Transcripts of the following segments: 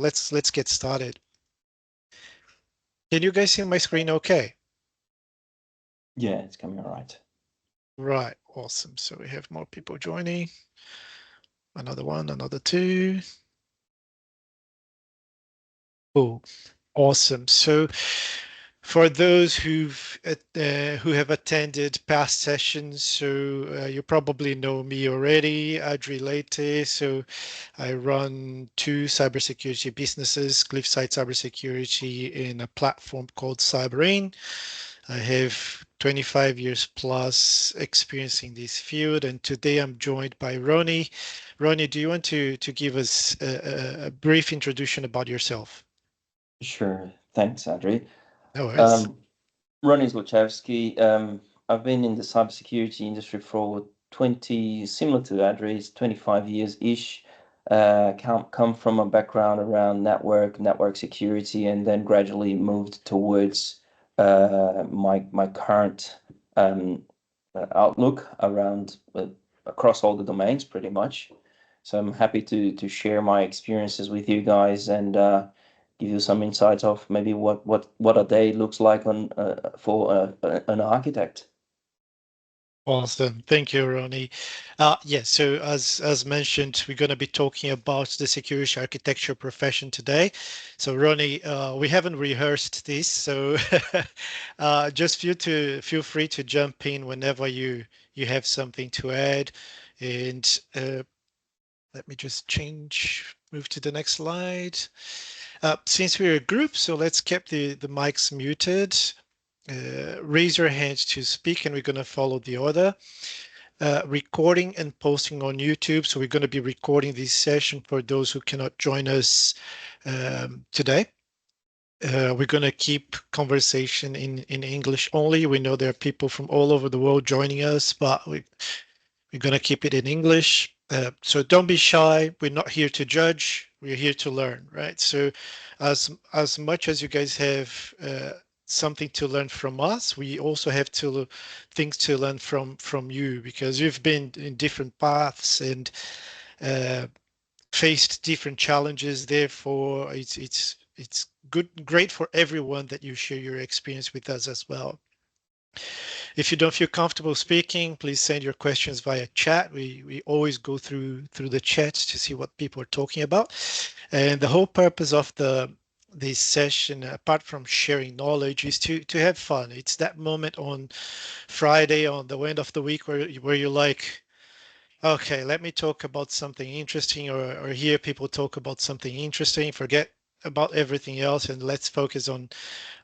let's get started. Can you guys see my screen okay? Yeah, it's coming all right. Right, awesome. So we have more people joining. Another one, another two. Oh, awesome. So for those who have attended past sessions, so you probably know me already, Adri Leite. So I run two cybersecurity businesses, Cliffside Cybersecurity, in a platform called Cyberin. I have 25 years plus experience in this field, and today I'm joined by Rony. Rony, do you want to give us a brief introduction about yourself? Sure. Thanks, Adri. No worries. Um, Rony Zlochevsky. I've been in the cybersecurity industry for 20, similar to Adri's, 25 years-ish. Come from a background around network security, and then gradually moved towards my current outlook around across all the domains, pretty much. So I'm happy to share my experiences with you guys and give you some insights of maybe what a day looks like on for an architect. Awesome. Thank you, Ronnie. Yes, so as mentioned, we're going to be talking about the security architecture profession today. So, Ronnie, we haven't rehearsed this, so just feel free to jump in whenever you have something to add. And let me just move to the next slide. Since we're a group, so let's keep the mics muted. Raise your hand to speak, and we're going to follow the order. Recording and posting on YouTube. So we're going to be recording this session for those who cannot join us today. We're going to keep conversation in English only. We know there are people from all over the world joining us, but we're going to keep it in English. So don't be shy. We're not here to judge. We're here to learn, right? So as much as you guys have something to learn from us, we also have things to learn from you, because you've been in different paths and uh, faced different challenges. Therefore, it's great for everyone that you share your experience with us as well. If you don't feel comfortable speaking, please send your questions via chat. We always go through the chat to see what people are talking about. And the whole purpose of this session, apart from sharing knowledge, is to have fun. It's that moment on Friday, on the end of the week, where you're like, okay, let me talk about something interesting, or hear people talk about something interesting. Forget about everything else, and let's focus on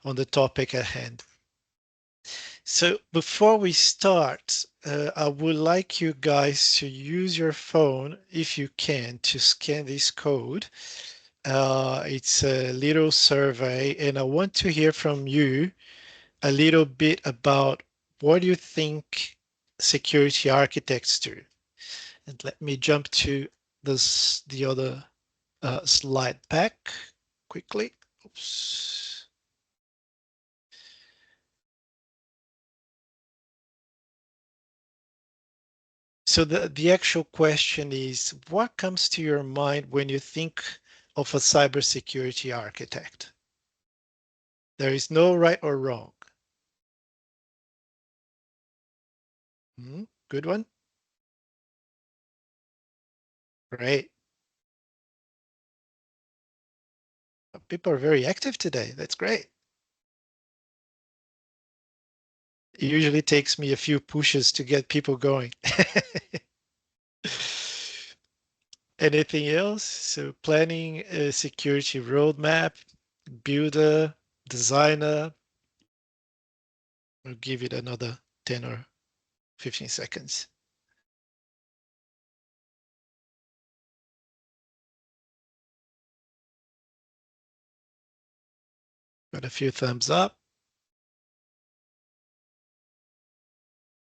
the topic at hand. So before we start, I would like you guys to use your phone, if you can, to scan this code. It's a little survey, and I want to hear from you a little bit about what you think security architects do. And let me jump to the other slide back quickly. Oops. So the actual question is, what comes to your mind when you think of a cybersecurity architect? There is no right or wrong. Good one. Great. People are very active today. That's great. It usually takes me a few pushes to get people going. Anything else? So planning a security roadmap, builder, designer. We'll give it another 10 or 15 seconds. Got a few thumbs up.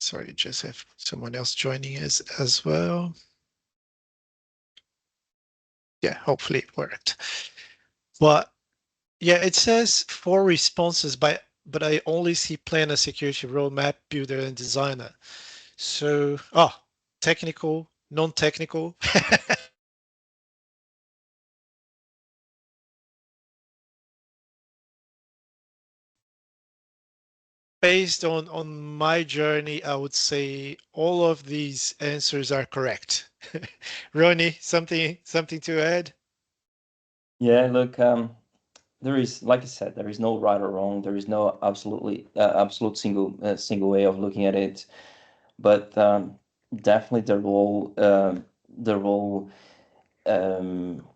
Sorry, just have someone else joining us as well. Yeah, hopefully it worked. But yeah, it says 4 responses, but I only see planner, security roadmap, builder, and designer. So, technical, non-technical. Based on my journey, I would say all of these answers are correct. Ronnie, something to add? Yeah, look, there is, like I said, there is no right or wrong. There is no absolute single way of looking at it. But definitely the role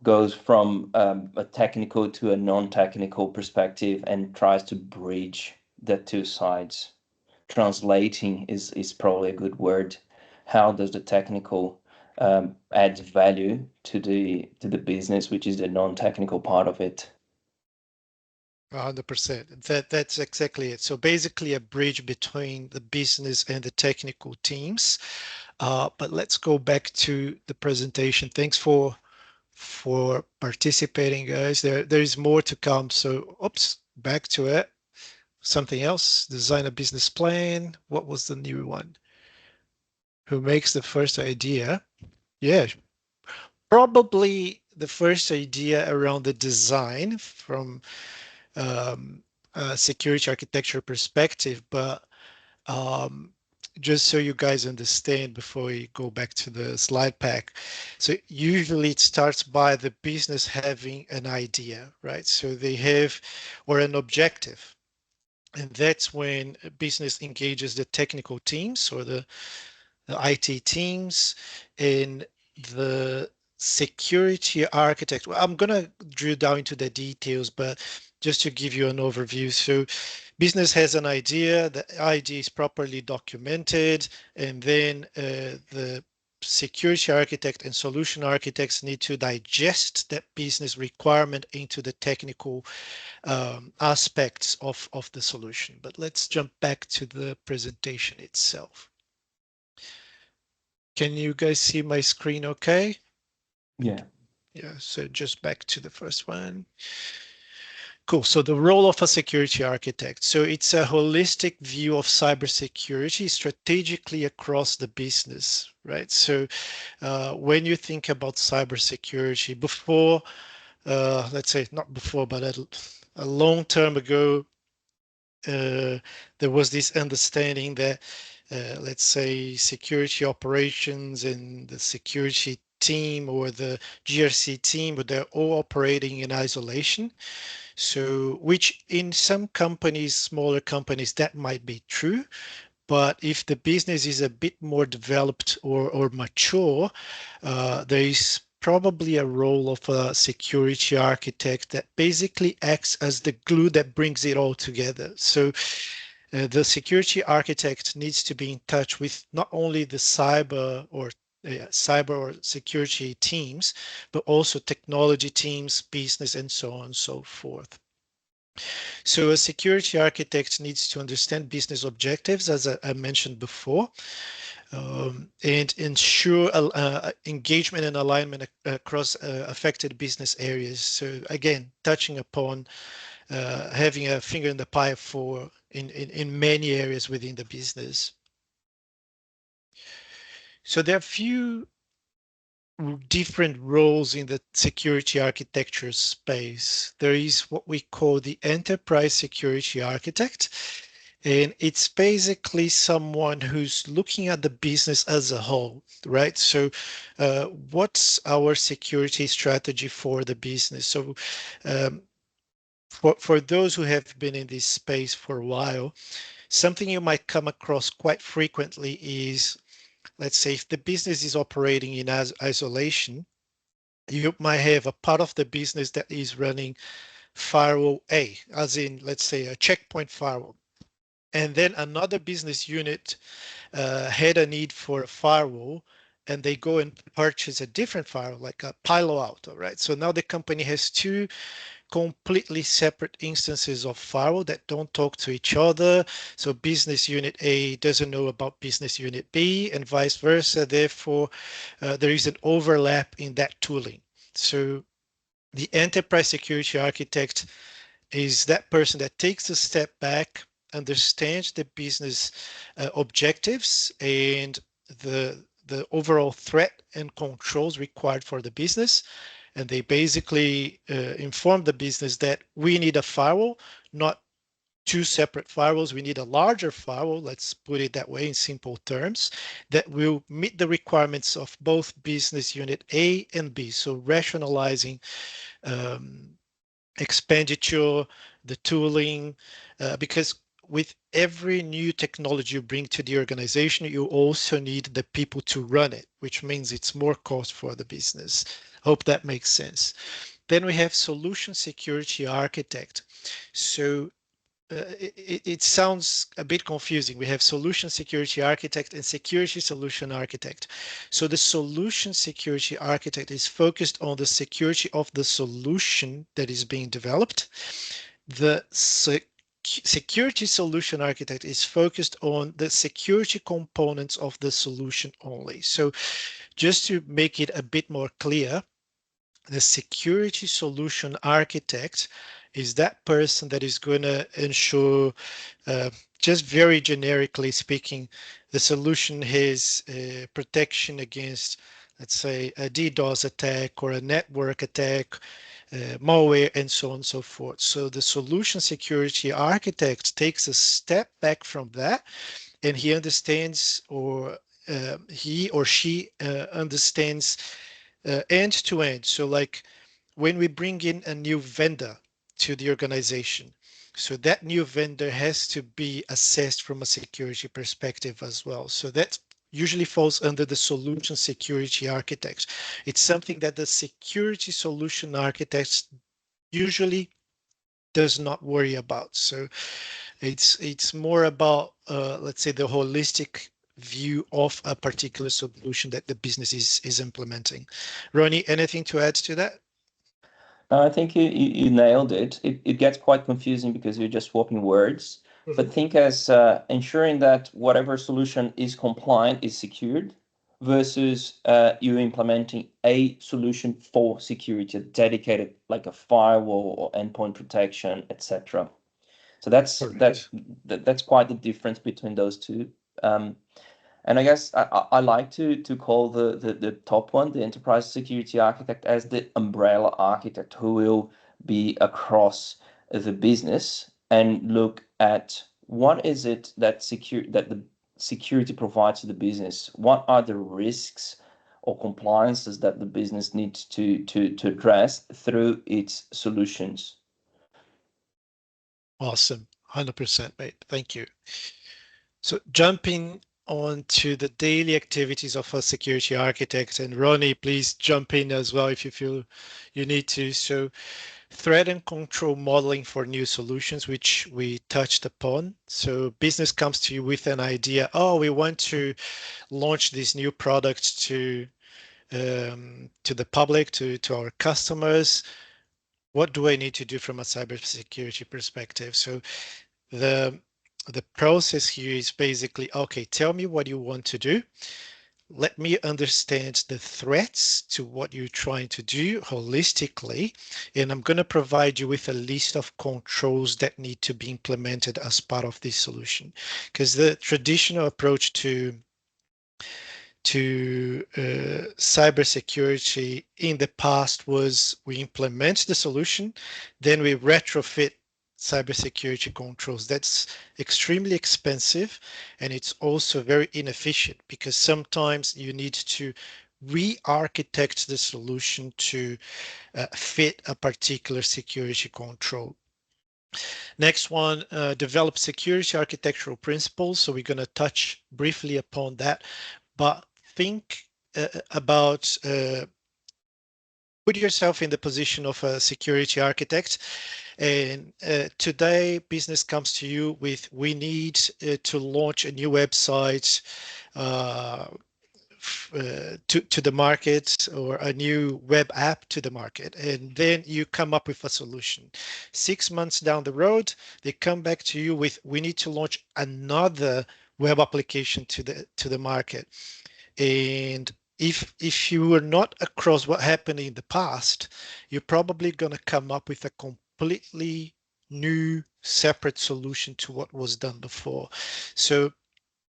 goes from a technical to a non-technical perspective and tries to bridge the two sides. Translating is probably a good word. How does the technical add value to the business, which is the non-technical part of it? 100%. That's exactly it. So basically a bridge between the business and the technical teams. But let's go back to the presentation. Thanks for participating, guys. There is more to come. So, oops, back to it. Something else. Design a business plan. What was the new one? Who makes the first idea? Yeah, probably the first idea around the design from um, a security architecture perspective, but um, just so you guys understand before we go back to the slide pack. So usually it starts by the business having an idea, right? So they have, or an objective. And that's when a business engages the technical teams or the IT teams in the security architect. Well, I'm gonna drill down into the details, but just to give you an overview. So business has an idea, the idea is properly documented, and then the security architect and solution architects need to digest that business requirement into the technical aspects of the solution. But let's jump back to the presentation itself. Can you guys see my screen okay? Yeah. Yeah, so just back to the first one. Cool. So the role of a security architect. So it's a holistic view of cybersecurity strategically across the business, right? So when you think about cybersecurity, before, let's say not before, but a long term ago, there was this understanding that, let's say, security operations and the security team or the GRC team, but they're all operating in isolation. So, which in some companies, smaller companies, that might be true. But if the business is a bit more developed or mature, there is probably a role of a security architect that basically acts as the glue that brings it all together. So the security architect needs to be in touch with not only the cyber or security teams, but also technology teams, business, and so on and so forth. So a security architect needs to understand business objectives, as I mentioned before, and ensure engagement and alignment across affected business areas. So again, touching upon having a finger in the pie for in many areas within the business. So there are a few different roles in the security architecture space. There is what we call the enterprise security architect, and it's basically someone who's looking at the business as a whole, right? So, what's our security strategy for the business? So, um, for those who have been in this space for a while, something you might come across quite frequently is, let's say, if the business is operating in isolation, you might have a part of the business that is running firewall A, as in, let's say, a checkpoint firewall. And then another business unit had a need for a firewall, and they go and purchase a different firewall, like a Palo Alto, right? So now the company has two completely separate instances of firewall that don't talk to each other. So business unit A doesn't know about business unit B and vice versa. Therefore, there is an overlap in that tooling. So the enterprise security architect is that person that takes a step back, understands the business objectives and the overall threat and controls required for the business, and they basically inform the business that we need a firewall, not two separate firewalls. We need a larger firewall, let's put it that way in simple terms, that will meet the requirements of both business unit A and B. So rationalizing um, expenditure, the tooling, because with every new technology you bring to the organization, you also need the people to run it, which means it's more cost for the business. Hope that makes sense. Then we have solution security architect. So it sounds a bit confusing. We have solution security architect and security solution architect. So the solution security architect is focused on the security of the solution that is being developed. The security solution architect is focused on the security components of the solution only. So just to make it a bit more clear, the security solution architect is that person that is going to ensure, uh, just very generically speaking, the solution has protection against, let's say, a DDoS attack or a network attack, malware, and so on and so forth. So the solution security architect takes a step back from that, and he understands, or he or she understands end to end. So like when we bring in a new vendor to the organization, so that new vendor has to be assessed from a security perspective as well. So that usually falls under the solution security architect. It's something that the security solution architects usually does not worry about. So it's more about let's say the holistic view of a particular solution that the business is implementing. Ronnie, anything to add to that? I think you nailed it. It gets quite confusing because you're just swapping words. But Mhm. think as ensuring that whatever solution is compliant is secured versus you implementing a solution for security, dedicated like a firewall or endpoint protection, etc. So Correct. that's quite the difference between those two. Um, and I guess I like to call the top one, the enterprise security architect, as the umbrella architect who will be across the business and look at what is it that the security provides to the business. What are the risks or compliances that the business needs to address through its solutions. Awesome. 100%, mate. Thank you. So jumping on to the daily activities of a security architect, and Ronnie, please jump in as well if you feel you need to. So threat and control modeling for new solutions, which we touched upon. So business comes to you with an idea. Oh, we want to launch this new product to the public, to our customers. What do I need to do from a cybersecurity perspective? So the the process here is basically, okay, tell me what you want to do. Let me understand the threats to what you're trying to do holistically, and I'm going to provide you with a list of controls that need to be implemented as part of this solution. Because the traditional approach to cybersecurity in the past was we implement the solution, then we retrofit cybersecurity controls. That's extremely expensive, and it's also very inefficient because sometimes you need to re-architect the solution to fit a particular security control. Next one, develop security architectural principles. So we're going to touch briefly upon that, but think about put yourself in the position of a security architect. And today, business comes to you with, we need to launch a new website uh, to the market, or a new web app to the market, and then you come up with a solution. 6 months down the road, they come back to you with, we need to launch another web application to the market. And if you were not across what happened in the past, you're probably going to come up with a completely new separate solution to what was done before. So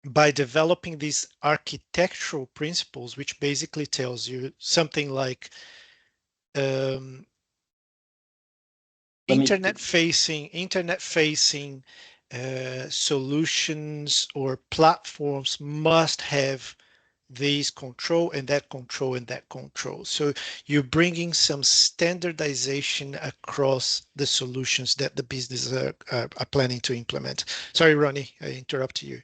by developing these architectural principles, which basically tells you something like, um, let me internet facing solutions or platforms must have these control and that control and that control. So you're bringing some standardization across the solutions that the business are planning to implement. Sorry, Ronnie, I interrupt you.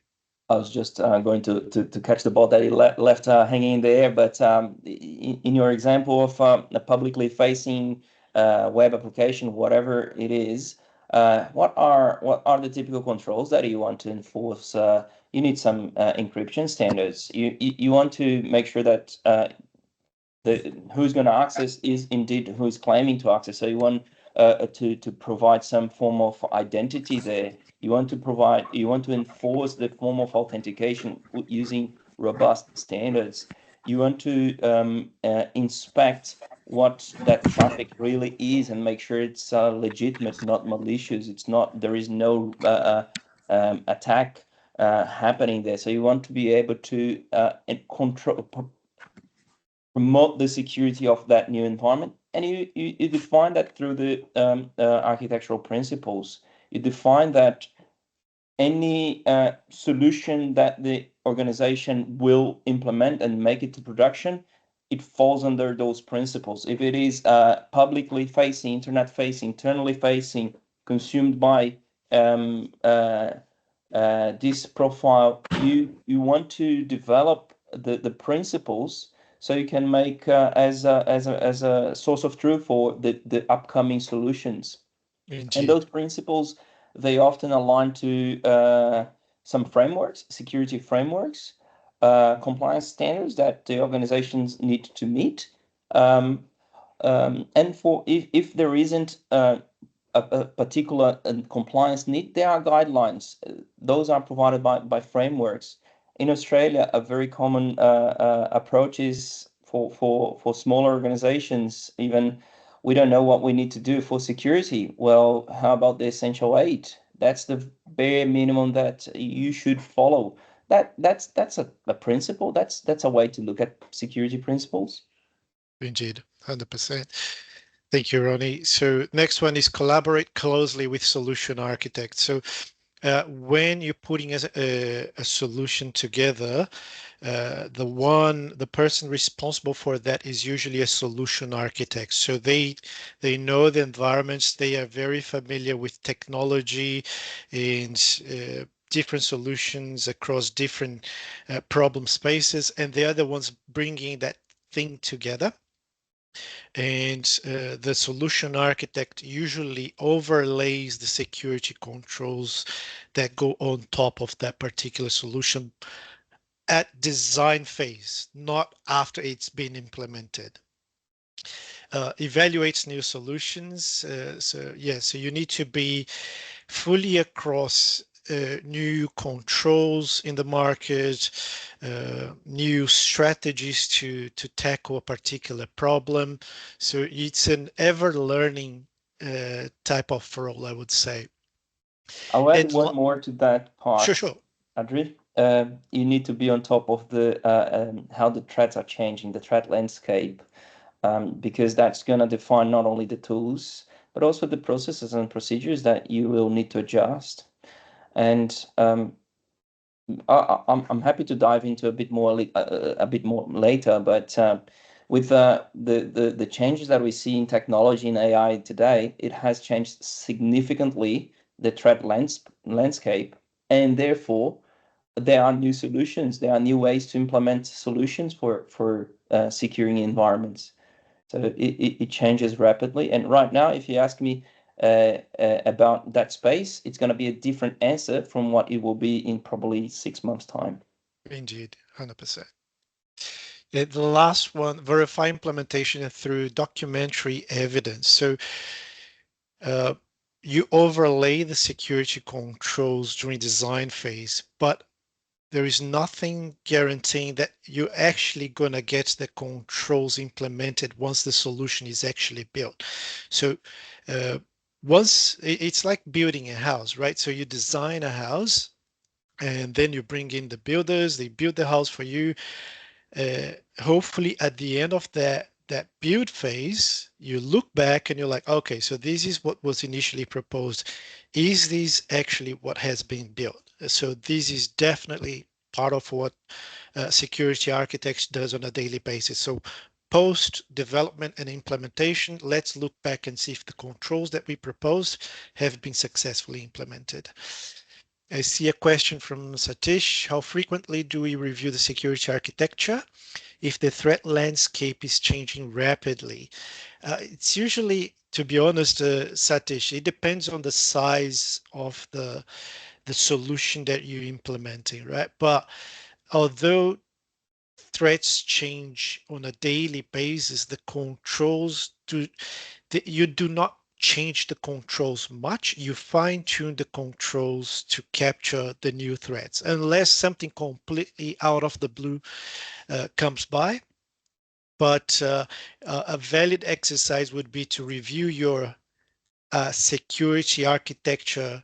I was just going to catch the ball that he left hanging in the air. But in your example of a publicly facing web application, whatever it is, what are the typical controls that you want to enforce? You need some encryption standards. You want to make sure that who's going to access is indeed who's claiming to access. So you want to provide some form of identity there. You want to enforce the form of authentication using robust standards. You want to inspect what that traffic really is and make sure it's legitimate, not malicious. It's not, there is no attack happening there. So you want to be able to control, promote the security of that new environment. And you define that through the architectural principles. You define that any solution that the organization will implement and make it to production, it falls under those principles. If it is publicly facing, internet facing, internally facing, consumed by this profile, you want to develop the principles so you can make as a source of truth for the upcoming solutions. And Indeed. those principles, they often align to some frameworks, security frameworks, compliance standards that the organizations need to meet. Um, and for if there isn't a particular compliance need, there are guidelines. Those are provided by frameworks. In Australia, a very common approach is for smaller organizations, even we don't know what we need to do for security. Well, how about the essential eight? That's the bare minimum that you should follow. That's a principle. That's a way to look at security principles. Indeed, 100%. Thank you, Ronnie. So next one is collaborate closely with solution architects. So when you're putting a solution together, the person responsible for that is usually a solution architect. So they know the environments, they are very familiar with technology and different solutions across different problem spaces, and they are the ones bringing that thing together. And the solution architect usually overlays the security controls that go on top of that particular solution at design phase, not after it's been implemented. Evaluates new solutions. So you need to be fully across new controls in the market, new strategies to tackle a particular problem. So it's an ever learning type of role, I would say. I'll add And one more to that sure, part, sure, Adri. You need to be on top of the how the threats are changing, the threat landscape, because that's going to define not only the tools, but also the processes and procedures that you will need to adjust. And I'm happy to dive into a bit more later, but with the changes that we see in technology and AI today, it has changed significantly the threat landscape, and therefore there are new solutions. There are new ways to implement solutions for securing environments. So it changes rapidly. And right now, if you ask me about that space, it's going to be a different answer from what it will be in probably 6 months' time. indeed, 100%. The last one, verify implementation through documentary evidence. So uh, you overlay the security controls during design phase, but there is nothing guaranteeing that you're actually going to get the controls implemented once the solution is actually built. So uh, it's like building a house, right? So you design a house and then you bring in the builders, they build the house for you. Hopefully at the end of that that build phase, you look back and you're like, okay, so this is what was initially proposed. Is this actually what has been built? So this is definitely part of what security architects does on a daily basis. So post development and implementation, let's look back and see if the controls that we proposed have been successfully implemented. I see a question from Satish. How frequently do we review the security architecture if the threat landscape is changing rapidly? It's usually, to be honest, Satish, it depends on the size of the solution that you're implementing, right? But although threats change on a daily basis, the controls do you do not change the controls much. You fine tune the controls to capture the new threats, unless something completely out of the blue comes by. But a valid exercise would be to review your security architecture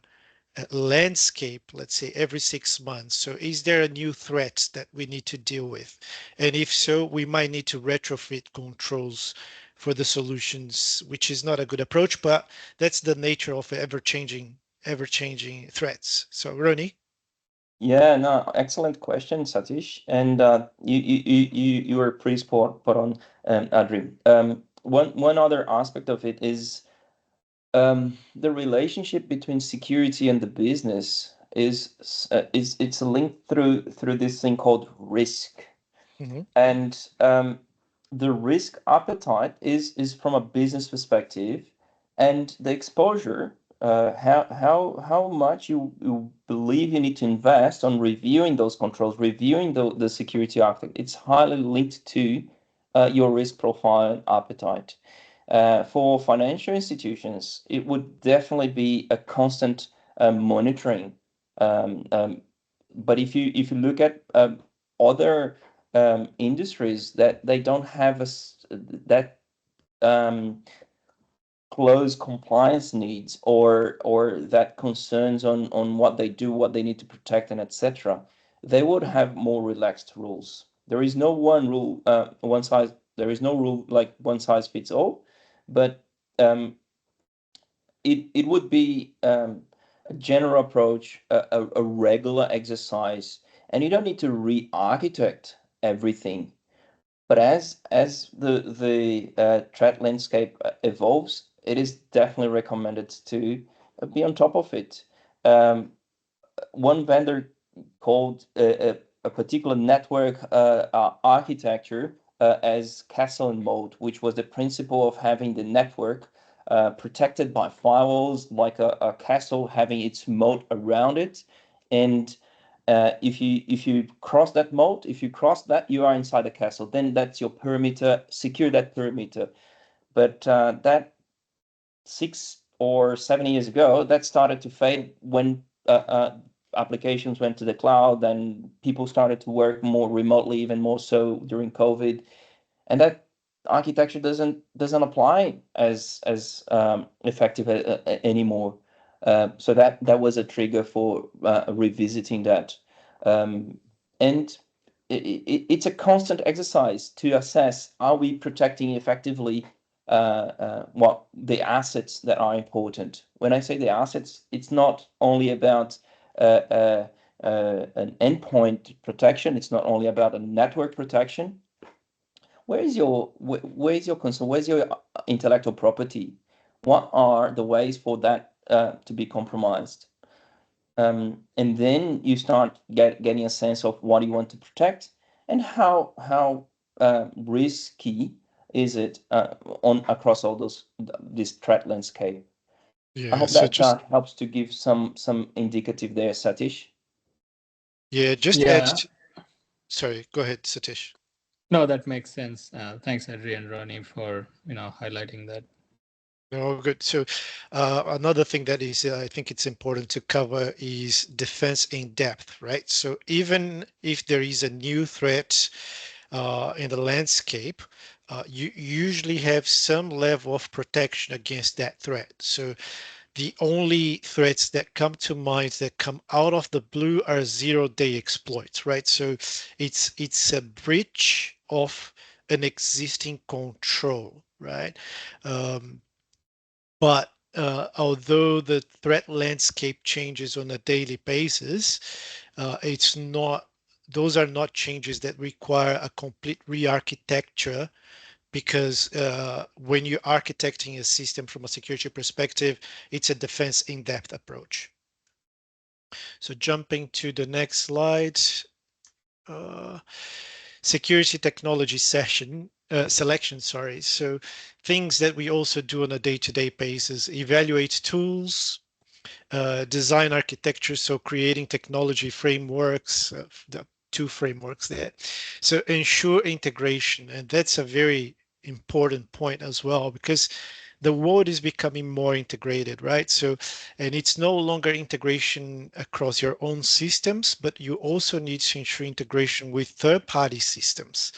landscape, let's say every 6 months. So is there a new threat that we need to deal with? And if so, we might need to retrofit controls for the solutions, which is not a good approach, but that's the nature of ever-changing threats. So Rony? Yeah, no, excellent question, Satish. And you were pretty spot on, Adri. One other aspect of it is the relationship between security and the business is it's linked through this thing called risk. Mhm. And the risk appetite is from a business perspective, and the exposure, how much you believe you need to invest on reviewing those controls, reviewing the security architect. It's highly linked to your risk profile and appetite. For financial institutions, it would definitely be a constant monitoring. Um, um, but if you look at other industries that they don't have that um, close compliance needs or that concerns on what they do, what they need to protect, and etc., they would have more relaxed rules. There is no one rule, one size. There is no rule like one size fits all, but it would be a general approach, a regular exercise, and you don't need to re-architect everything. But as the threat landscape evolves, it is definitely recommended to be on top of it. Um, One vendor called a particular network architecture as castle and moat, which was the principle of having the network protected by firewalls, like a castle having its moat around it. And if you cross that moat, if you cross that, you are inside the castle. Then that's your perimeter. Secure that perimeter. But that 6 or 7 years ago, that started to fade when applications went to the cloud and people started to work more remotely, even more so during COVID, and that architecture doesn't apply as effective anymore. So that was a trigger for revisiting that, um, and it's a constant exercise to assess: are we protecting effectively what the assets that are important? When I say the assets, it's not only about an endpoint protection. It's not only about a network protection. Where is your concern? Where's your intellectual property? What are the ways for that to be compromised? And then you start getting a sense of what you want to protect and how risky is it on across all this threat landscape. I Yeah, hope so that just helps to give some indicative there, Satish. yeah, just add Yeah, to, sorry, go ahead, Satish. no, that makes sense. Thanks, Adri and Ronnie, for highlighting that. No, good. So, another thing that is, I think it's important to cover is defense in depth, right? So, even if there is a new threat in the landscape, you usually have some level of protection against that threat. So, the only threats that come to mind that come out of the blue are zero-day exploits, right? So, it's a breach of an existing control, right? But although the threat landscape changes on a daily basis, it's not, those are not changes that require a complete re-architecture, because when you're architecting a system from a security perspective, it's a defense in-depth approach. So jumping to the next slide, uh, security technology selection, sorry. So things that we also do on a day-to-day basis: evaluate tools, design architecture, so creating technology frameworks, the two frameworks there. So ensure integration, and that's a very important point as well, because the world is becoming more integrated, right? So, and it's no longer integration across your own systems, but you also need to ensure integration with third-party systems.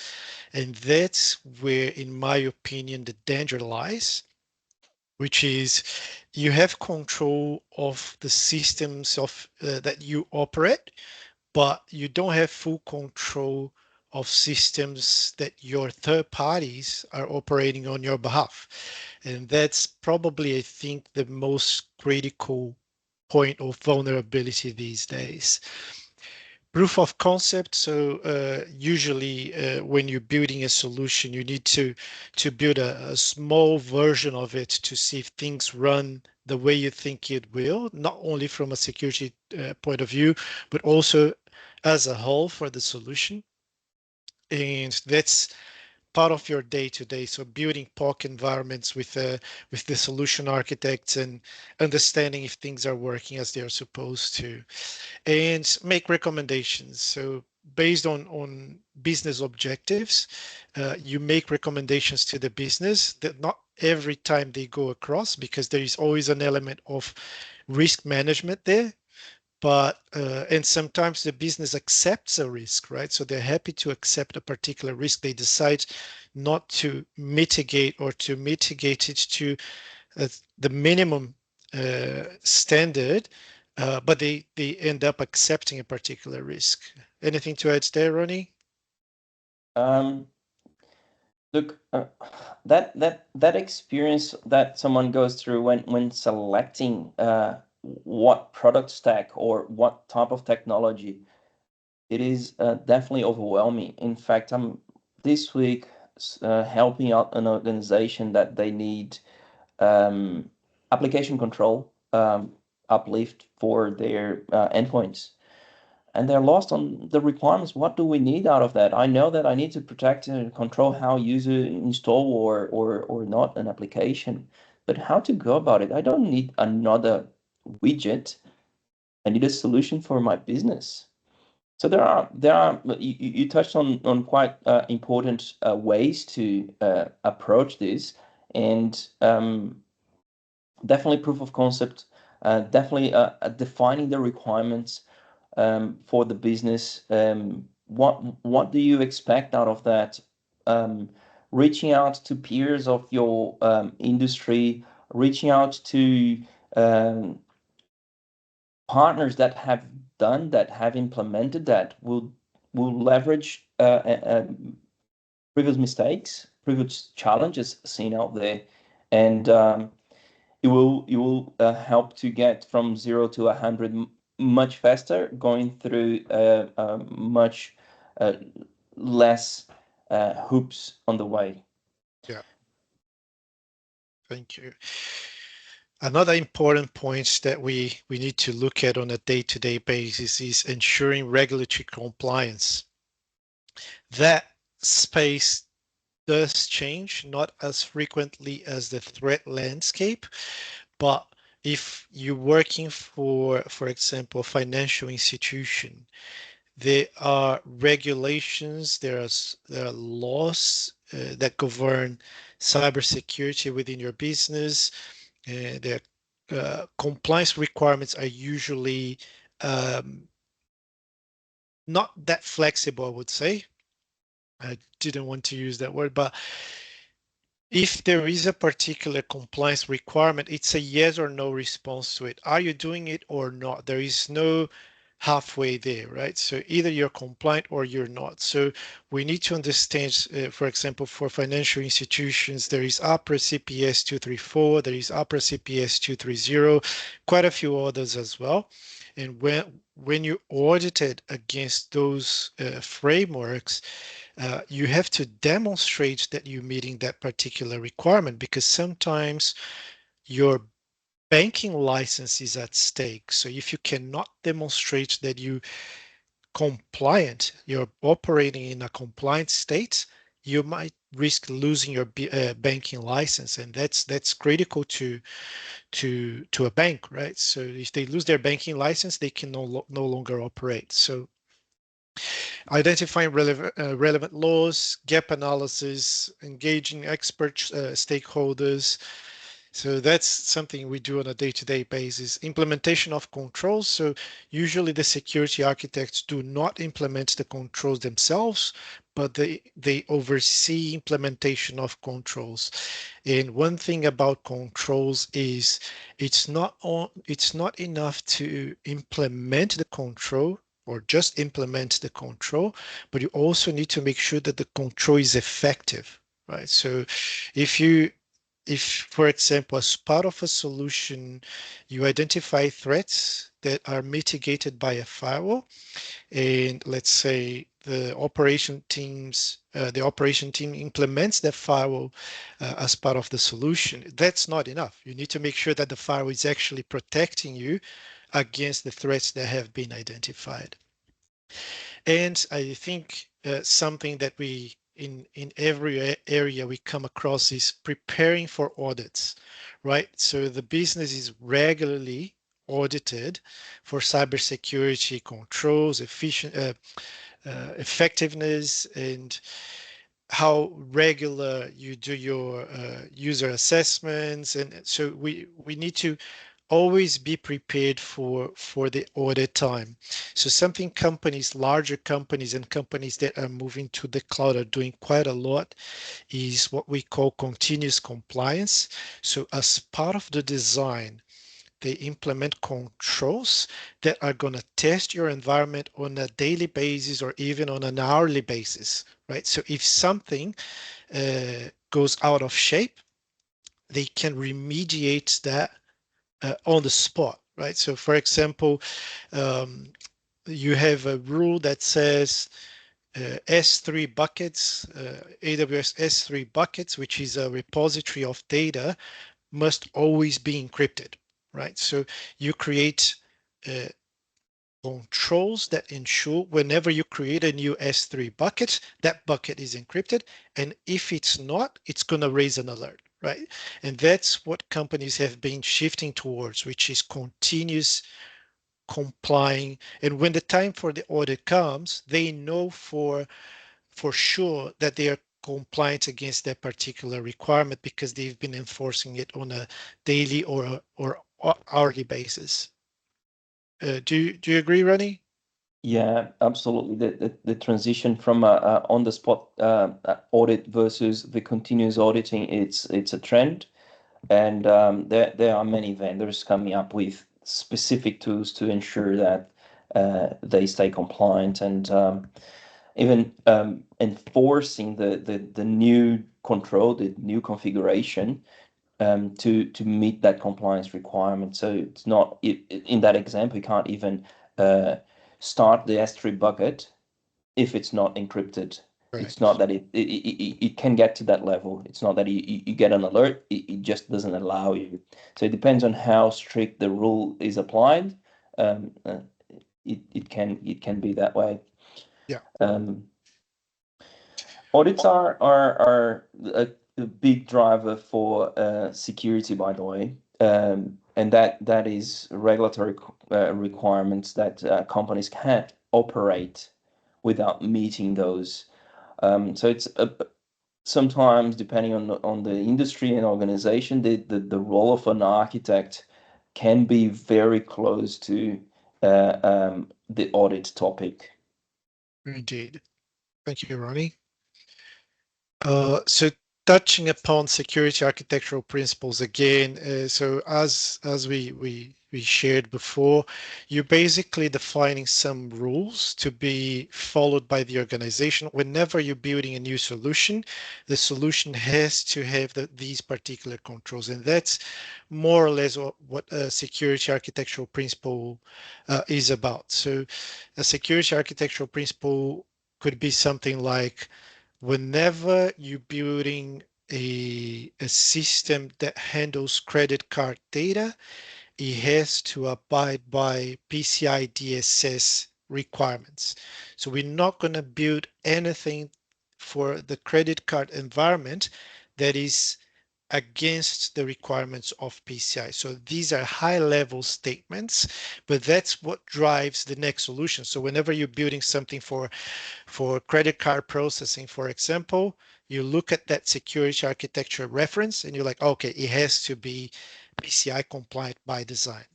And that's where, in my opinion, the danger lies, which is you have control of the systems of that you operate, but you don't have full control of systems that your third parties are operating on your behalf. And that's probably, I think, the most critical point of vulnerability these days. Proof of concept. So usually when you're building a solution, you need to build a small version of it to see if things run the way you think it will, not only from a security point of view, but also as a whole for the solution. And that's part of your day to day. So building POC environments with the solution architects and understanding if things are working as they are supposed to, and make recommendations. So based on business objectives, you make recommendations to the business that not every time they go across, because there is always an element of risk management there. But and sometimes the business accepts a risk, right? So they're happy to accept a particular risk. They decide not to mitigate, or to mitigate it to the minimum standard, but they end up accepting a particular risk. Anything to add there, Ronnie? Um, Look, that experience that someone goes through when selecting what product stack or what type of technology, it is definitely overwhelming. In fact, I'm this week helping out an organization that they need um, application control uplift for their endpoints, and they're lost on the requirements. What do we need out of that? I know that I need to protect and control how user install or not an application, but how to go about it? I don't need another widget. I need a solution for my business. So there are you touched on quite important ways to approach this, and definitely proof of concept, definitely defining the requirements for the business. What do you expect out of that? Reaching out to peers of your industry, reaching out to um, partners that have done that, have implemented that, will leverage previous mistakes, previous challenges seen out there, and it will help to get from 0 to 100 much faster, going through much uh, less hoops on the way. Yeah, thank you. Another important point that we need to look at on a day-to-day basis is ensuring regulatory compliance. That space does change, not as frequently as the threat landscape, but if you're working for example, a financial institution, there are regulations, there are laws that govern cybersecurity within your business. Their compliance requirements are usually um, not that flexible, I would say. I didn't want to use that word, but if there is a particular compliance requirement, it's a yes or no response to it. Are you doing it or not? There is no halfway there, right? So either you're compliant or you're not. So we need to understand, for example, for financial institutions, there is APRA CPS 234, there is APRA CPS 230, quite a few others as well. And when you audit it against those frameworks, you have to demonstrate that you're meeting that particular requirement, because sometimes your banking license is at stake. So if you cannot demonstrate that you compliant, you're operating in a compliant state, you might risk losing your banking license, and that's critical to a bank, right? So if they lose their banking license, they can no longer operate. So identifying relevant laws, gap analysis, engaging expert stakeholders. So that's something we do on a day-to-day basis. Implementation of controls. So usually the security architects do not implement the controls themselves, but they oversee implementation of controls. And one thing about controls is it's not enough to implement the control or just implement the control, but you also need to make sure that the control is effective, right? So if you if, for example, as part of a solution, you identify threats that are mitigated by a firewall, and let's say the operation team implements that firewall as part of the solution, that's not enough. You need to make sure that the firewall is actually protecting you against the threats that have been identified. And I think something that we in every area we come across is preparing for audits, right? So the business is regularly audited for cybersecurity controls, effectiveness, and how regular you do your user assessments. And so we need to always be prepared for the audit time. So something companies, larger companies and companies that are moving to the cloud are doing quite a lot is what we call continuous compliance. So as part of the design, they implement controls that are going to test your environment on a daily basis or even on an hourly basis, right? So if something goes out of shape, they can remediate that on the spot, right? So, for example, um, you have a rule that says S3 buckets, AWS S3 buckets, which is a repository of data, must always be encrypted, right? So you create uh, controls that ensure whenever you create a new S3 bucket, that bucket is encrypted. And if it's not, it's going to raise an alert, right? And that's what companies have been shifting towards, which is continuous complying. And when the time for the audit comes, they know for sure that they are compliant against that particular requirement because they've been enforcing it on a daily or hourly basis. Do you agree, Ronnie? Yeah, absolutely. The transition from a on the spot audit versus the continuous auditing, it's a trend, and there are many vendors coming up with specific tools to ensure that they stay compliant, and even enforcing the new control, the new configuration to meet that compliance requirement. So it's not in that example, you can't even start the S3 bucket if it's not encrypted. It's not Correct. that it can get to that level. It's not that you get an alert. It just doesn't allow you. So it depends on how strict the rule is applied. It can be that way. Yeah. Um, Audits are a big driver for security, by the way, and that is regulatory requirements that companies can't operate without meeting those. So it's sometimes, depending on the industry and organization, the role of an architect can be very close to the audit topic. Indeed. Thank you, Ronnie. So touching upon security architectural principles again, so as we shared before, you're basically defining some rules to be followed by the organization. Whenever you're building a new solution, the solution has to have these particular controls, and that's more or less what a security architectural principle is about. So, a security architectural principle could be something like whenever you're building a system that handles credit card data, it has to abide by PCI DSS requirements. So we're not going to build anything for the credit card environment that is against the requirements of PCI. So these are high level statements, but that's what drives the next solution. So whenever you're building something for credit card processing, for example, you look at that security architecture reference and you're like, okay, it has to be PCI compliant by design.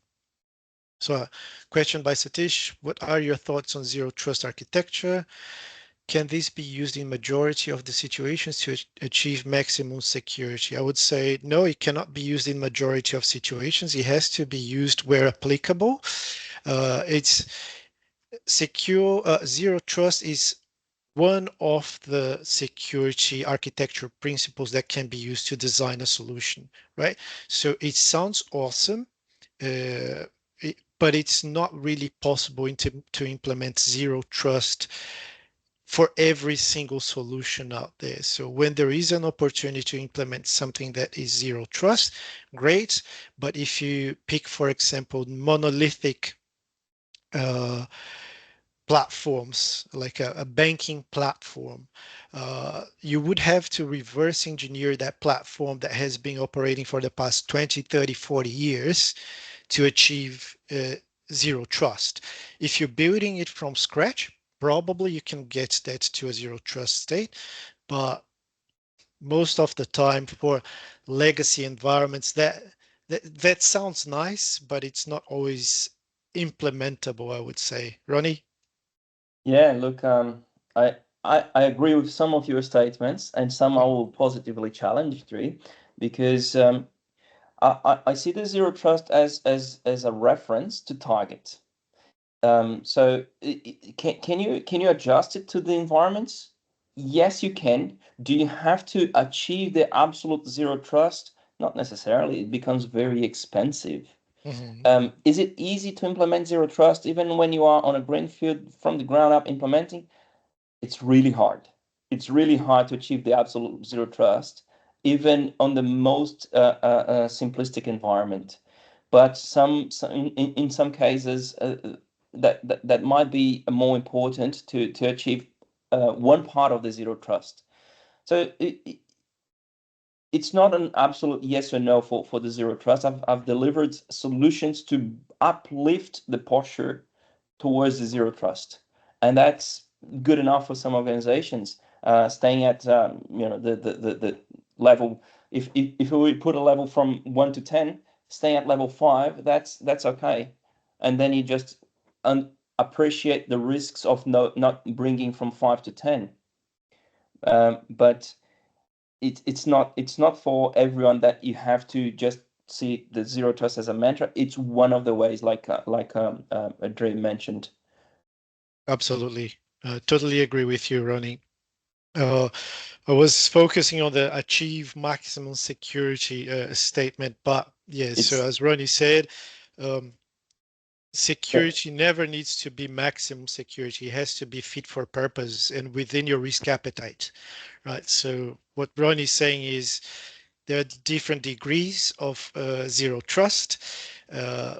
So, question by Satish, what are your thoughts on zero trust architecture? Can this be used in majority of the situations to achieve maximum security? I would say no, it cannot be used in majority of situations. It has to be used where applicable. It's secure. Zero trust is one of the security architecture principles that can be used to design a solution, right? So it sounds awesome, uh, but it's not really possible to implement zero trust for every single solution out there. So when there is an opportunity to implement something that is zero trust, great. But if you pick, for example, monolithic uh, platforms, like a banking platform, you would have to reverse engineer that platform that has been operating for the past 20, 30, 40 years to achieve zero trust. If you're building it from scratch, probably you can get that to a zero trust state, but most of the time for legacy environments, that sounds nice, but it's not always implementable, I would say. Ronnie? Yeah, look, I agree with some of your statements, and some I Mhm. will positively challenge, Dre, because I see the zero trust as a reference to target. So can you adjust it to the environments? Yes, you can. Do you have to achieve the absolute zero trust? Not necessarily. It becomes very expensive. Mhm. Is it easy to implement zero trust even when you are on a greenfield from the ground up implementing? It's really hard. It's really hard to achieve the absolute zero trust, even on the most simplistic environment. But in some cases, that might be more important to achieve one part of the zero trust. So it's not an absolute yes or no for the zero trust. I've delivered solutions to uplift the posture towards the zero trust, and that's good enough for some organizations. Staying at the level, if we put a level from 1 to 10, staying at level 5, that's okay, and then you just appreciate the risks of not bringing from 5 to 10. But it's not for everyone that you have to just see the zero trust as a mantra. It's one of the ways, like Adri mentioned. Absolutely. Totally agree with you, Ronnie. Uh, I was focusing on the achieve maximum security statement, but yes, so It's as Ronnie said, um, yeah, security never needs to be maximum security. It has to be fit for purpose and within your risk appetite, right? So what Ronnie's saying is there are different degrees of zero trust.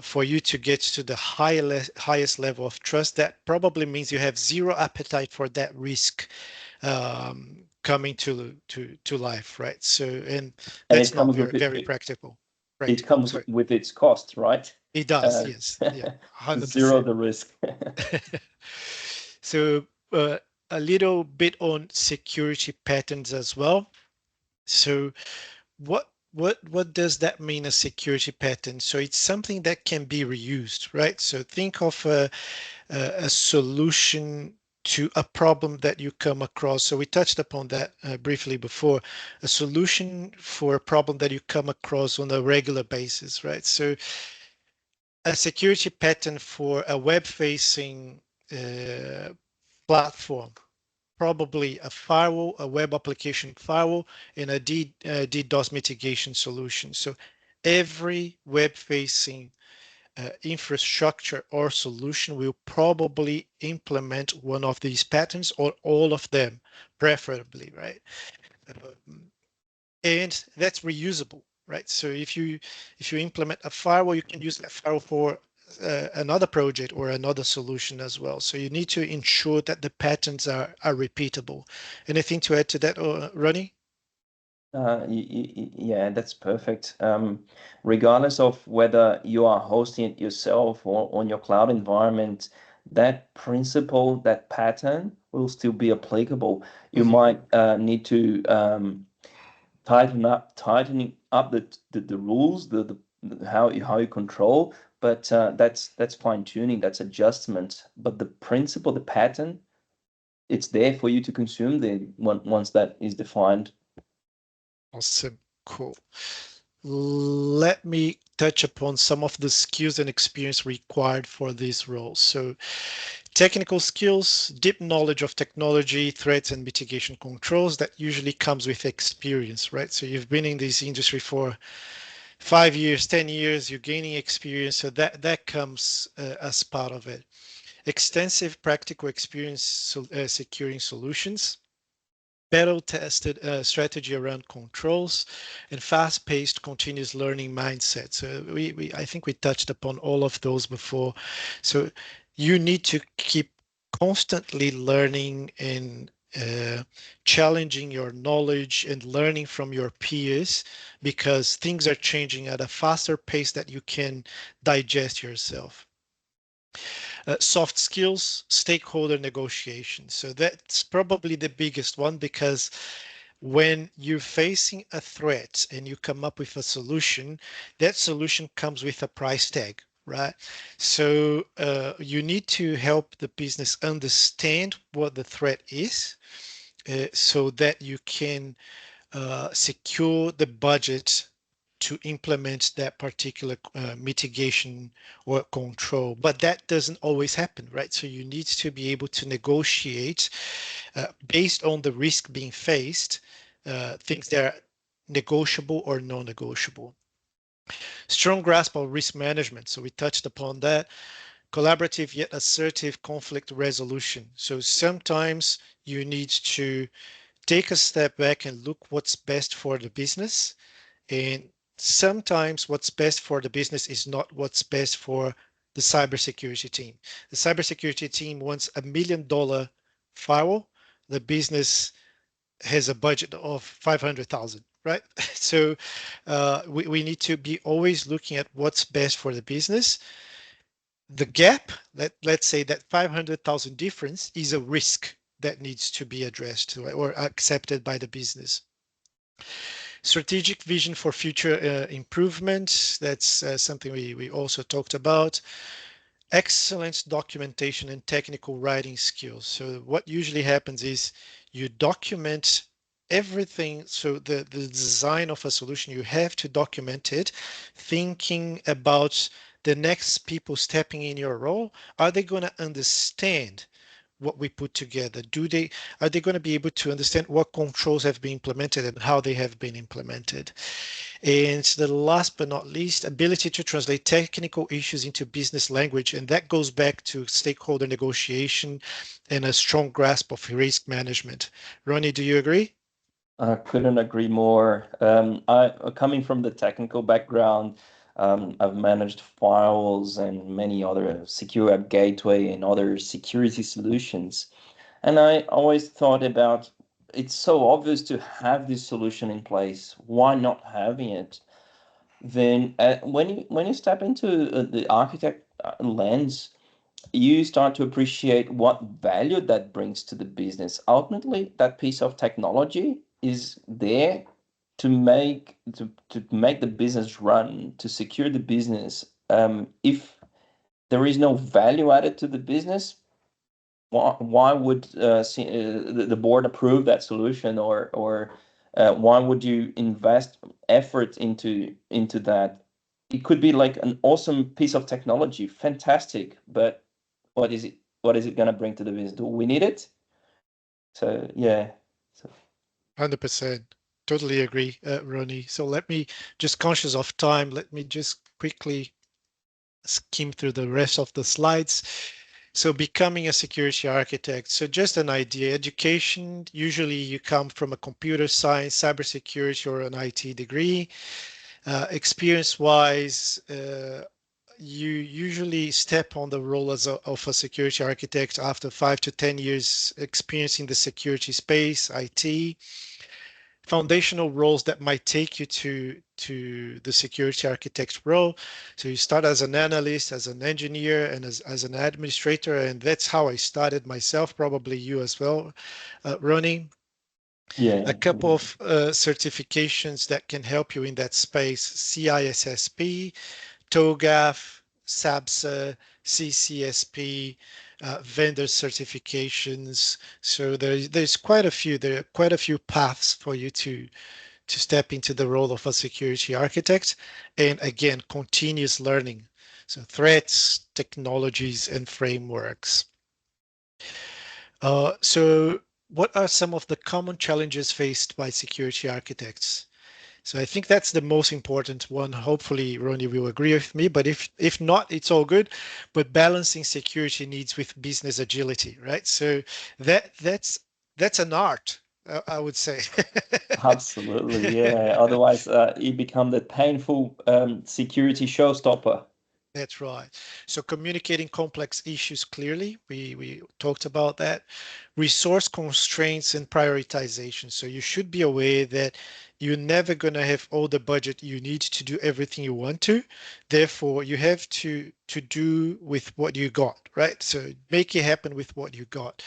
For you to get to the highest level of trust, that probably means you have zero appetite for that risk coming to life, right? So, and and that's not very very it practical. comes Sorry, with its cost, right? it does. Uh, Yes, yeah, to hundred zero percent. the risk. So, a little bit on security patterns as well. So, what does that mean, a security pattern? So it's something that can be reused, right? So think of a solution to a problem that you come across. So we touched upon that briefly before, a solution for a problem that you come across on a regular basis, right? So a security pattern for a web-facing platform, probably a firewall, a web application firewall, and a DDoS mitigation solution. So every web-facing infrastructure or solution will probably implement one of these patterns or all of them, preferably, right? And that's reusable, right? So if you implement a firewall, you can use that firewall for another project or another solution as well. So you need to ensure that the patterns are repeatable. Anything to add to that, Ronnie? Yeah, that's perfect. Regardless of whether you are hosting it yourself or on your cloud environment, that principle, that pattern will still be applicable. You might need to tightening up the rules, the how you control, but that's fine tuning, that's adjustment. But the principle, the pattern, it's there for you to consume once that is defined. Awesome. Cool. Let me touch upon some of the skills and experience required for these roles. So technical skills, deep knowledge of technology, threats, and mitigation controls that usually comes with experience, right? So you've been in this industry for 5 years, 10 years, you're gaining experience. So that comes as part of it. Extensive practical experience securing solutions, battle-tested strategy around controls, and fast-paced continuous learning mindset. So I think we touched upon all of those before. So you need to keep constantly learning and challenging your knowledge and learning from your peers because things are changing at a faster pace that you can digest yourself. Soft skills, stakeholder negotiation. So that's probably the biggest one because when you're facing a threat and you come up with a solution, that solution comes with a price tag, right? So you need to help the business understand what the threat is so that you can secure the budget to implement that particular mitigation or control. But that doesn't always happen, right? So you need to be able to negotiate based on the risk being faced, things that are negotiable or non-negotiable. Strong grasp of risk management. So we touched upon that. Collaborative yet assertive conflict resolution. So sometimes you need to take a step back and look what's best for the business. And sometimes what's best for the business is not what's best for the cybersecurity team. The cybersecurity team wants $1 million firewall. The business has a budget of 500,000, right? So we need to be always looking at what's best for the business. The gap, let's say that 500,000 difference is a risk that needs to be addressed or accepted by the business. Strategic vision for future improvement. That's something we also talked about. Excellent documentation and technical writing skills. So what usually happens is you document everything. So the design of a solution, you have to document it, thinking about the next people stepping in your role. Are they going to understand what we put together? Are they going to be able to understand what controls have been implemented and how they have been implemented? And the last but not least, ability to translate technical issues into business language. And that goes back to stakeholder negotiation and a strong grasp of risk management. Ronnie, do you agree? I couldn't agree more. I coming from the technical background, I've managed firewalls and many other secure app gateway and other security solutions. And I always thought about it's so obvious to have this solution in place. Why not having it? Then when you step into the architect lens, you start to appreciate what value that brings to the business. Ultimately, that piece of technology is there to make the business run, to secure the business. If there is no value added to the business, why would the board approve that solution, or why would you invest effort into that? It could be like an awesome piece of technology, fantastic, but what is it? What is it going to bring to the business? Do we need it? So yeah. So 100%. Totally agree, Ronnie. So let me, just conscious of time, let me just quickly skim through the rest of the slides. So becoming a security architect. So just an idea, education, usually you come from a computer science, cybersecurity, or an IT degree. Experience-wise, you usually step on the role of a security architect after 5 to 10 years experience in the security space, IT. Foundational roles that might take you to the security architect role. So you start as an analyst, as an engineer, and as an administrator, and that's how I started myself. Probably you as well, Ronnie. A yeah, couple of certifications that can help you in that space: CISSP, TOGAF, SABSA, CCSP, vendor certifications. So there's quite a few. There are quite a few paths for you to step into the role of a security architect. And again, continuous learning. So threats, technologies, and frameworks. So what are some of the common challenges faced by security architects? So I think that's the most important one. Hopefully, Ronnie will agree with me, but if not, it's all good. But balancing security needs with business agility, right? So that's an art, I would say. absolutely, yeah. Otherwise, it become the painful security showstopper. That's right. So communicating complex issues clearly, we talked about that. Resource constraints and prioritization. So you should be aware that you're never going to have all the budget you need to do everything you want to. Therefore, you have to do with what you got, right? So make it happen with what you got.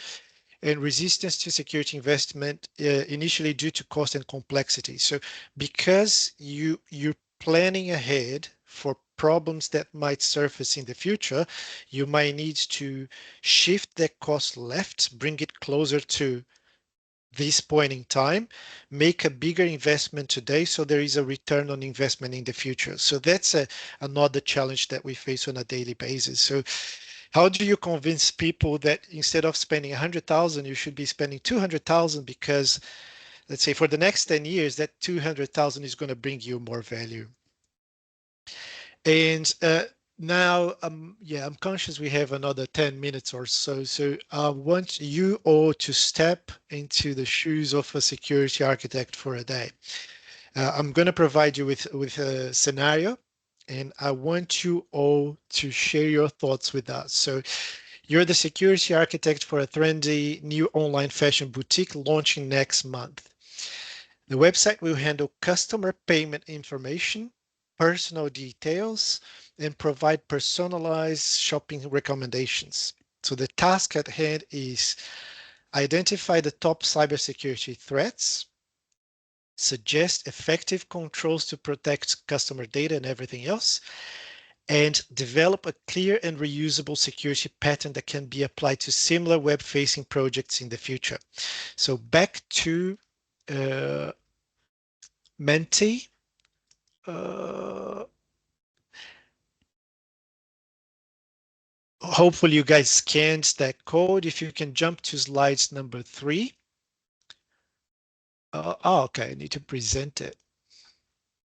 And resistance to security investment initially due to cost and complexity. So because you're planning ahead for problems that might surface in the future, you might need to shift that cost left, bring it closer to this point in time, make a bigger investment today so there is a return on investment in the future. So that's another challenge that we face on a daily basis. So how do you convince people that instead of spending 100,000, you should be spending 200,000 because let's say for the next 10 years, that 200,000 is going to bring you more value. And now, yeah, I'm conscious we have another 10 minutes or so. So I want you all to step into the shoes of a security architect for a day. I'm going to provide you with a scenario, and I want you all to share your thoughts with us. So you're the security architect for a trendy new online fashion boutique launching next month. The website will handle customer payment information, personal details, and provide personalized shopping recommendations. So the task at hand is identify the top cybersecurity threats, suggest effective controls to protect customer data and everything else, and develop a clear and reusable security pattern that can be applied to similar web-facing projects in the future. So back to uh, Menti. Uh, Hopefully you guys scanned that code. If you can jump to slides number 3. Okay, I need to present it.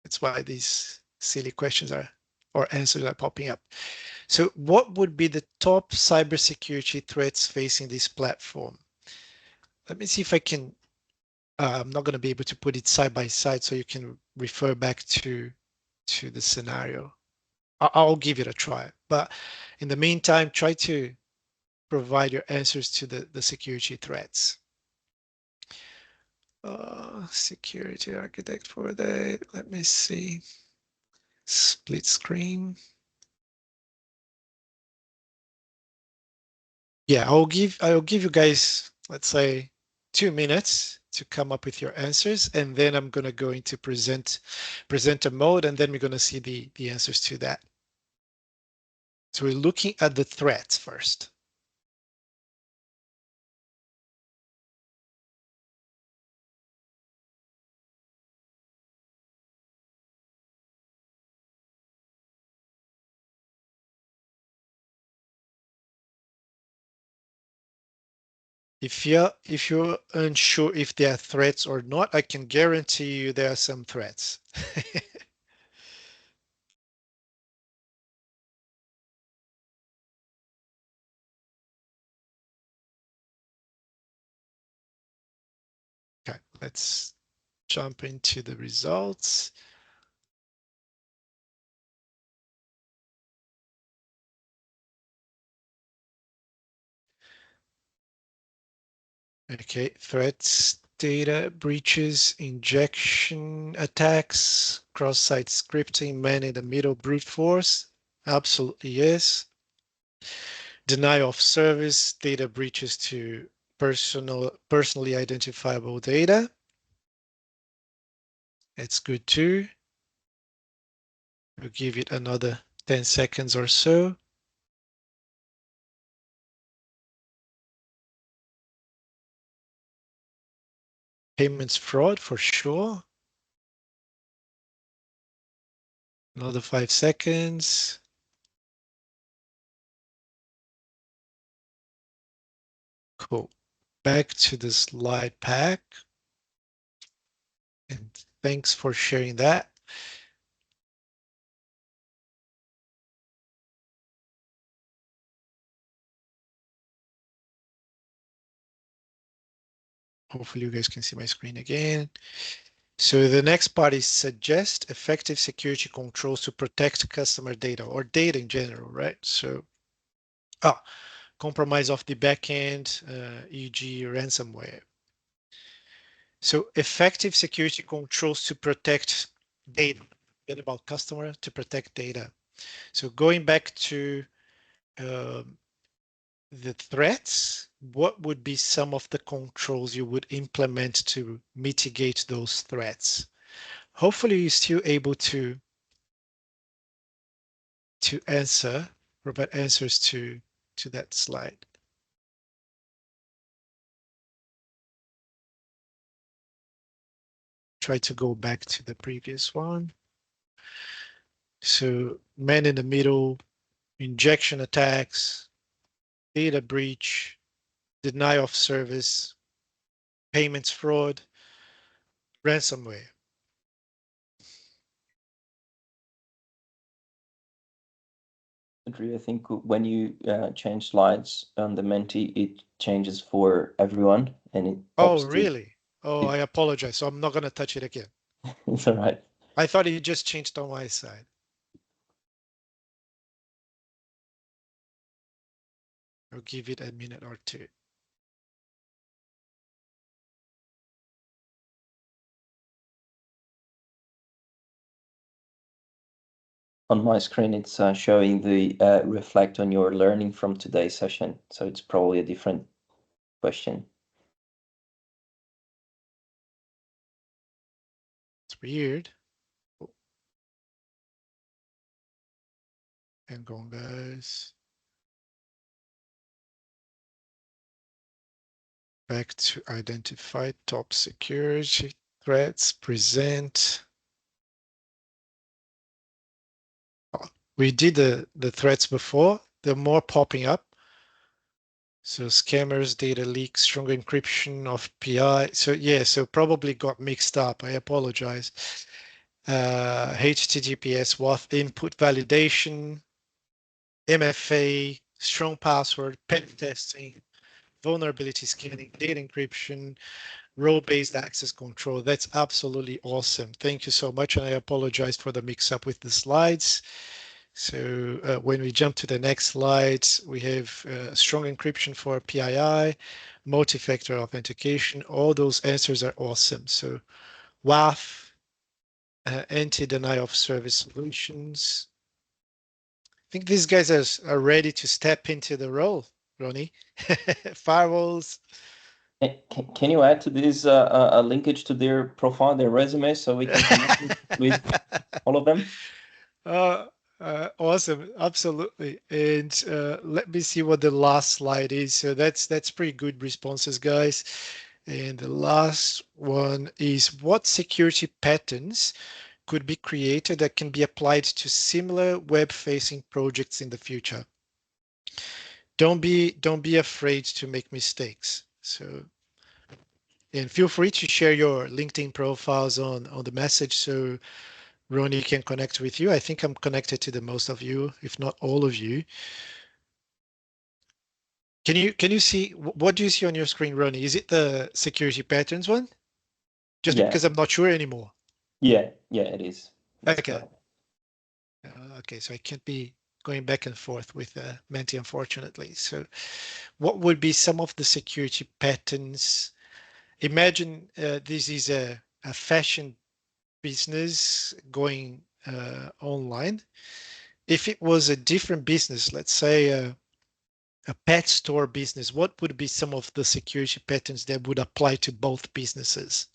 That's why these silly questions are or answers are popping up. So what would be the top cybersecurity threats facing this platform? Let me see if I can, I'm not going to be able to put it side by side so you can refer back to the scenario. I'll give it a try. But in the meantime, try to provide your answers to the security threats. Security architect for the, let me see, split screen. Yeah, I'll give you guys, let's say, 2 minutes to come up with your answers, and then I'm gonna go into presenter mode, and then we're gonna see the answers to that. So we're looking at the threats first. If you're unsure if there are threats or not, I can guarantee you there are some threats. Okay, let's jump into the results. Okay, threats, data breaches, injection attacks, cross-site scripting, man in the middle brute force. Absolutely yes. Denial of service, data breaches to personally identifiable data. It's good too. We'll give it another 10 seconds or so. Payments fraud for sure. Another 5 seconds. Cool. Back to the slide pack. And thanks for sharing that. Hopefully you guys can see my screen again. So the next part is suggest effective security controls to protect customer data or data in general, right? So, compromise of the backend, e.g. ransomware. So effective security controls to protect data. Forget about customer to protect data. So going back to um, the threats, what would be some of the controls you would implement to mitigate those threats? Hopefully you're still able to provide answers to that slide. Try to go back to the previous one. So man in the middle, injection attacks, data breach, denial of service, payments fraud, ransomware. Adri, I think when you change slides on the Menti, it changes for everyone and it Oh, pops to really? Oh, it. I apologize. So I'm not going to touch it again. It's all right. I thought it just changed on my side. I'll give it a minute or two. On my screen, it's showing the reflect on your learning from today's session. So it's probably a different question. It's weird. Oh, hang on, guys. Back to identify top security threats, present. Oh, we did the threats before. They're more popping up. So scammers, data leaks, strong encryption of PI. So yeah, so probably got mixed up. I apologize. HTTPS WAF input validation, MFA, strong password, pen testing, vulnerability scanning, data encryption, role-based access control. That's absolutely awesome. Thank you so much. And I apologize for the mix-up with the slides. So when we jump to the next slide, we have strong encryption for PII, multi-factor authentication. All those answers are awesome. So WAF, anti-denial of service solutions. I think these guys are ready to step into the role, Ronnie. Firewalls. Can you add to this a linkage to their profile, their resume, so we can connect with all of them? Uh, awesome, absolutely. And let me see what the last slide is. So that's pretty good responses, guys. And the last one is what security patterns could be created that can be applied to similar web-facing projects in the future. Don't be afraid to make mistakes. So, and feel free to share your LinkedIn profiles on the message so Rony can connect with you. I think I'm connected to the most of you, if not all of you. Can you see what do you see on your screen, Rony? Is it the security patterns one? Just Yeah, because I'm not sure anymore. yeah, it is. That's Okay. correct. Okay, so I can't be going back and forth with Menti, unfortunately. So what would be some of the security patterns? Imagine this is a fashion business going online. If it was a different business, let's say a pet store business, what would be some of the security patterns that would apply to both businesses?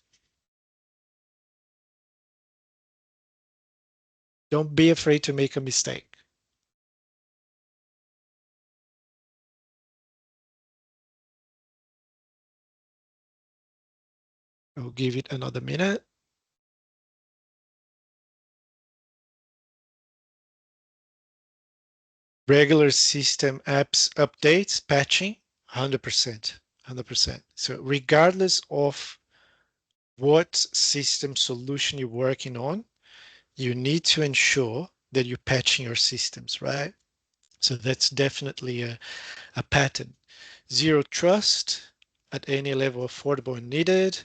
Don't be afraid to make a mistake. I'll give it another minute. Regular system apps updates, patching, 100%, 100%. So regardless of what system solution you're working on, you need to ensure that you're patching your systems, right? So that's definitely a pattern. Zero trust at any level affordable and needed,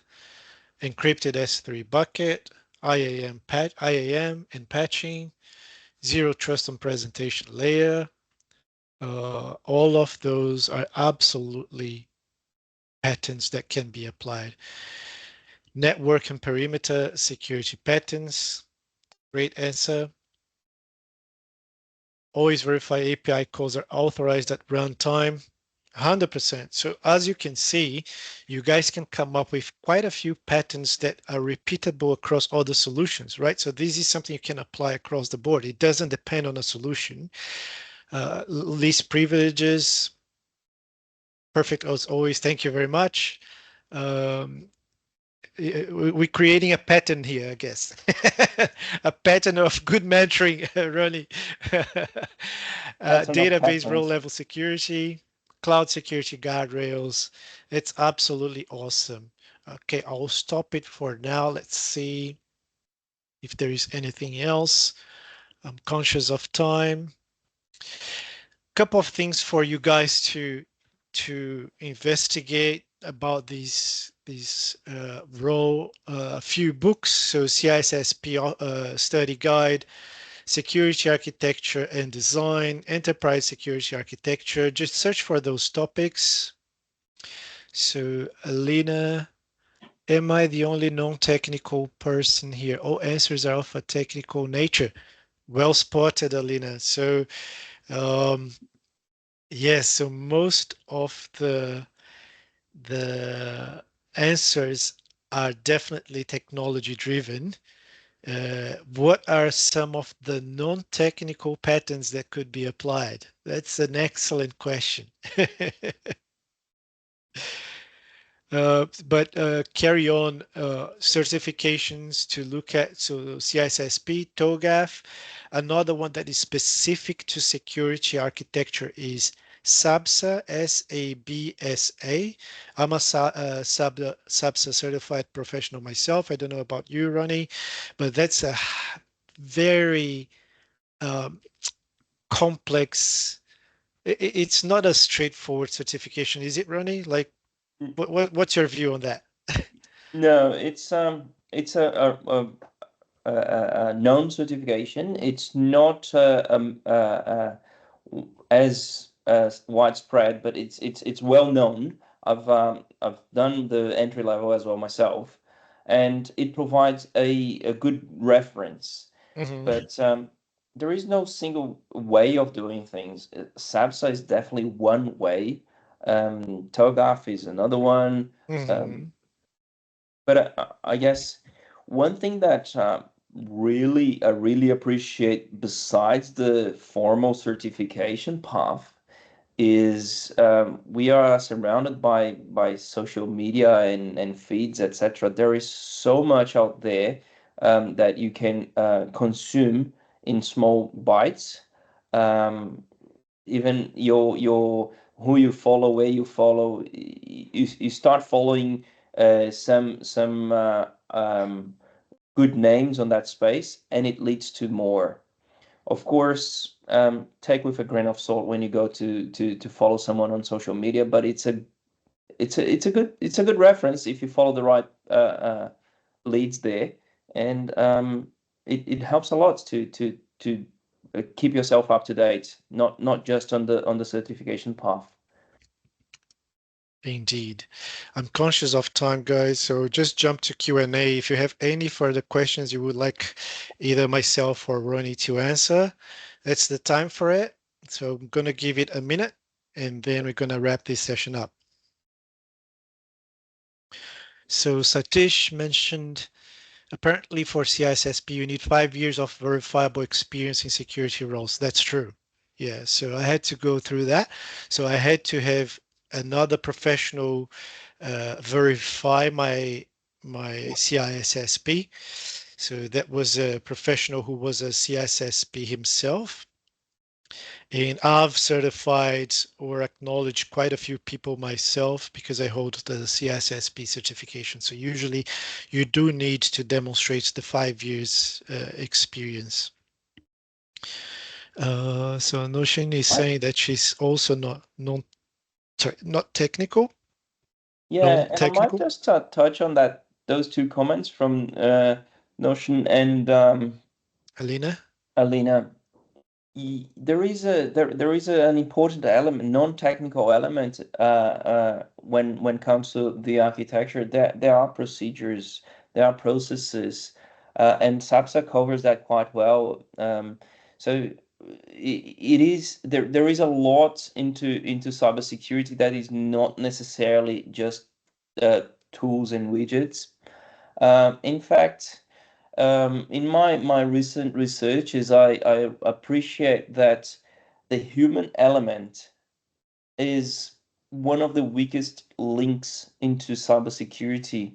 encrypted S3 bucket, IAM and patching, zero trust on presentation layer. All of those are absolutely patterns that can be applied. Network and perimeter security patterns, great answer. Always verify API calls are authorized at runtime. 100%. So as you can see, you guys can come up with quite a few patterns that are repeatable across all the solutions, right? So this is something you can apply across the board. It doesn't depend on a solution. Least privileges, perfect as always. Thank you very much. Um, we're creating a pattern here, I guess. A pattern of good mentoring, Ronnie. Pattern of Database role patterns. level security, cloud security guardrails. It's absolutely awesome. Okay, I'll stop it for now. Let's see if there is anything else. I'm conscious of time. Couple of things for you guys to investigate about these role. A few books, so CISSP study guide, security architecture and design, enterprise security architecture. Just search for those topics. So Alina, am I the only non-technical person here? All answers are of a technical nature. Well spotted, Alina. So um, yes, so most of the answers are definitely technology driven. What are some of the non-technical patterns that could be applied? That's an excellent question. But carry on certifications to look at, so CISSP, TOGAF. Another one that is specific to security architecture is SABSA, SABSA. I'm a SABSA certified professional myself. I don't know about you, Ronnie, but that's a very um, complex. It's not a straightforward certification, is it, Ronnie? Like, what's your view on that? No, it's a known certification. It's not as widespread, but it's well known. I've done the entry level as well myself, and it provides a good reference. Mhm, But there is no single way of doing things. SABSA is definitely one way. TOGAF is another one. Um, mhm, but I guess one thing that really I really appreciate besides the formal certification path is we are surrounded by social media and feeds, etc. There is so much out there that you can consume in small bites. Um, Even your who you follow, where you follow. You start following some good names on that space, and it leads to more. Of course, take with a grain of salt when you go to follow someone on social media, but it's a good reference if you follow the right leads there, and it helps a lot to keep yourself up to date, not just on the certification path. Indeed. I'm conscious of time, guys, so just jump to Q&A. If you have any further questions you would like either myself or Rony to answer, that's the time for it. So I'm going to give it a minute, and then we're going to wrap this session up. So Satish mentioned, apparently for CISSP, you need 5 years of verifiable experience in security roles. That's true. Yeah, so I had to go through that. So I had to have another professional verify my CISSP. So that was a professional who was a CISSP himself. And I've certified or acknowledged quite a few people myself because I hold the CISSP certification. So usually you do need to demonstrate the 5 years experience. So Notion is saying that she's also not technical. Yeah, and I might Non-technical. just touch on those two comments from Notion and Alina? Alina. There is an important element, non-technical element when it comes to the architecture. There are procedures, there are processes, and SAPSA covers that quite well. So it is there is a lot into cybersecurity that is not necessarily just tools and widgets. In fact, in my recent research is I appreciate that the human element is one of the weakest links into cybersecurity.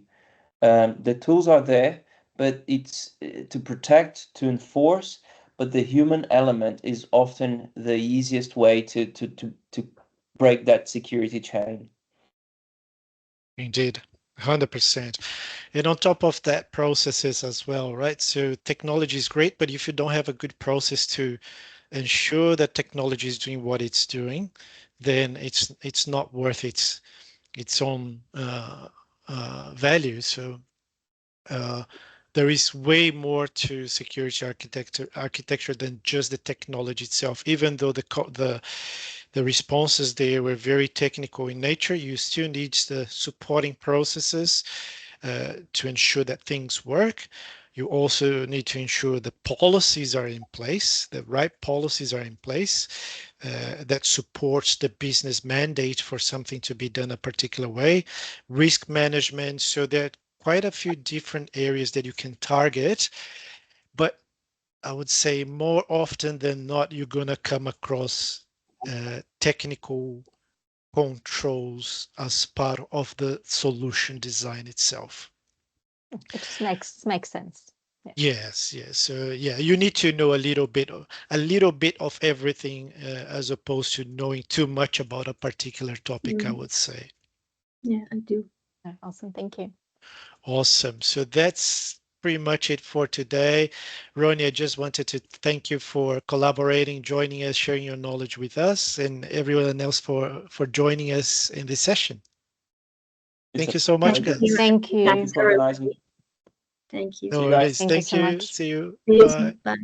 The tools are there, but it's to protect, to enforce, but the human element is often the easiest way to break that security chain. Indeed, 100%. And on top of that, processes as well, right? So technology is great, but if you don't have a good process to ensure that technology is doing what it's doing, then it's not worth its own value. So there is way more to security architecture than just the technology itself. Even though the responses there were very technical in nature, you still need the supporting processes to ensure that things work. You also need to ensure the policies are in place, the right policies are in place that supports the business mandate for something to be done a particular way. Risk management. So there are quite a few different areas that you can target, but I would say more often than not, you're going to come across technical controls as part of the solution design itself. It makes sense. Yeah. Yes, yes. So yeah, you need to know a little bit of everything as opposed to knowing too much about a particular topic, I would say. Yeah, I do. Awesome. Thank you. Awesome. So that's pretty much it for today. Rony, I just wanted to thank you for collaborating, joining us, sharing your knowledge with us, and everyone else for joining us in this session. Thank you so much, guys. Thank you. Thank you for organizing. Thank you. No See you guys. worries. Thank you Thank so you. much. See you. See you Bye. soon. Bye.